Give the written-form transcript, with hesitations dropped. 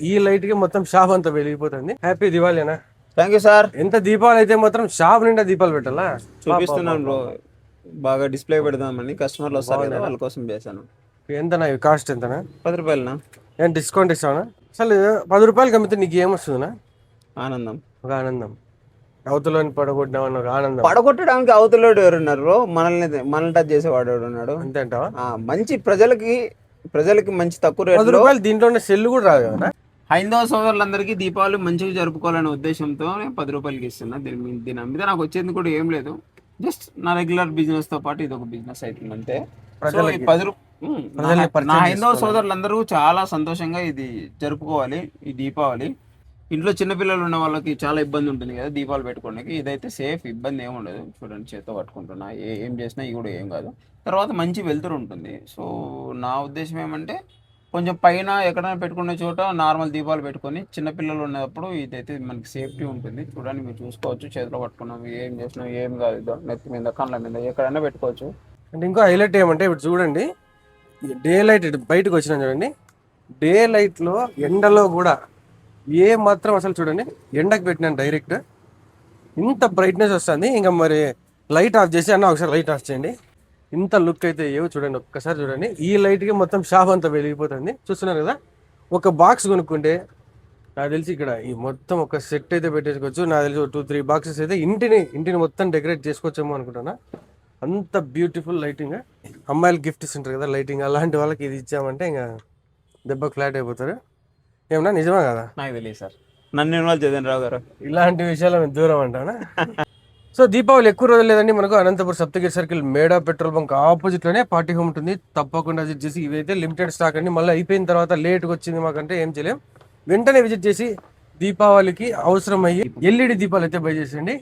ఈ లైట్ కి మొత్తం షాప్ అంతా వెలిగిపోతుంది. హ్యాపీ దివాళీ అన్న. Thank you sir. ఎంత దీపాలు అయితే మాత్రం షాప్ నిండా దీపాలు పెట్టాలా? చూపిస్తున్నాను బ్రో, బాగా డిస్ప్లే పెడదామని కస్టమర్లు వస్తారు కదా వాళ్ళ కోసం చేశాను. ఎంతనా కాస్ట్ ఎంతనా? 10 రూపాయలనా? ఏం డిస్కౌంట్ ఇస్తావనా? అసలు 10 రూపాయలకి అమ్మితే నీకు ఏమొస్తుందనా? ఆనందం. ఒక ఆనందం. అవతలని పడగొట్టినామన్న ఒక ఆనందం. పడగొట్టడానికి అవతలోడు ఎవరున్నారు బ్రో? మనల్ని టచ్ చేసేవాడు ఎవరున్నాడు? అంతే అంటావా? మంచి ప్రజలకి మంచి తక్కువ 10 రేట్లో రూపాయలు దీంట్లో సెల్ కూడా రాదు కదా. హైందవ సోదరులందరికీ దీపావళి మంచిగా జరుపుకోవాలనే ఉద్దేశంతో నేను 10 రూపాయలకి ఇస్తున్నా. దీని మీద నాకు వచ్చేది కూడా ఏం లేదు, జస్ట్ నా రెగ్యులర్ బిజినెస్ తో పాటు ఇది ఒక బిజినెస్ అవుతుంది అంతే. సో ఈ 10 నా హైందవ సోదరులందరూ చాలా సంతోషంగా ఇది జరుపుకోవాలి. ఈ దీపావళి ఇంట్లో చిన్నపిల్లలు ఉన్న వాళ్ళకి చాలా ఇబ్బంది ఉంటుంది కదా దీపాలు పెట్టుకోవడానికి. ఇదైతే సేఫ్, ఇబ్బంది ఏమి ఉండదు. చూడండి చేత్తో పట్టుకుంటున్నా, ఏం చేసినా ఇవి కూడా ఏం కాదు. తర్వాత మంచి వెలుతురు ఉంటుంది. సో నా ఉద్దేశం ఏమంటే కొంచెం పైన ఎక్కడైనా పెట్టుకునే చోట నార్మల్ దీపాలు పెట్టుకొని చిన్నపిల్లలు ఉన్నప్పుడు ఇదైతే మనకి సేఫ్టీ ఉంటుంది. చూడండి మీరు చూసుకోవచ్చు, చేతిలో పట్టుకున్నాం ఏం చేసినా ఏం కాదు. ఇదో నెత్తి మీద కళ్ళ మీద ఎక్కడైనా పెట్టుకోవచ్చు. అంటే ఇంకో హైలైట్ ఏమంటే ఇప్పుడు చూడండి, డే లైట్ బయటకు వచ్చినా చూడండి, డే లైట్లో ఎండలో కూడా ఏ మాత్రం అసలు చూడండి, ఎండకు పెట్టినాను డైరెక్ట్ ఇంత బ్రైట్నెస్ వస్తుంది. ఇంకా మరి లైట్ ఆఫ్ చేసి అన్న ఒకసారి లైట్ ఆఫ్ చేయండి. ఇంత లుక్ అయితే ఏవో చూడండి, ఒక్కసారి చూడండి. ఈ లైట్కి మొత్తం షాప్ అంతా వెలిగిపోతుంది. చూస్తున్నారు కదా, ఒక బాక్స్ కొనుక్కుంటే నాకు తెలిసి ఇక్కడ ఈ మొత్తం ఒక సెట్ అయితే పెట్టేసుకోవచ్చు. నాకు తెలిసి 2-3 బాక్సెస్ అయితే ఇంటిని మొత్తం డెకరేట్ చేసుకోవచ్చేమో అనుకుంటున్నా. అంత బ్యూటిఫుల్ లైటింగ్. అమ్మాయిలు గిఫ్ట్ ఇస్తుంటారు కదా లైటింగ్, అలాంటి వాళ్ళకి ఇది ఇచ్చామంటే ఇంకా దెబ్బ ఫ్లాట్ అయిపోతారు. ఏమన్నా నిజమా కదా? నాకు తెలియదు సార్, నన్ను ఇన్వాల్వ్ చేద్దాం రావు గారు, ఇలాంటి విషయాలు మేము దూరం అంటానా. సో దీపావళి ఎక్కువ రోజులు లేదండి మనకు. అనంతపురం సప్తగిరి సర్కిల్ మేడా పెట్రోల్ బంక్ ఆపోజిట్ లోనే పార్టీ హోమ్ ఉంటుంది. తప్పకుండా విజిట్ చేసి, ఇవైతే లిమిటెడ్ స్టాక్ అండి, మళ్ళీ అయిపోయిన తర్వాత లేట్గా వచ్చింది మాకంటే ఏం చేయలేం. వెంటనే విజిట్ చేసి దీపావళికి అవసరమయ్యి ఎల్ఈడి దీపాలు అయితే బై చేసేయండి.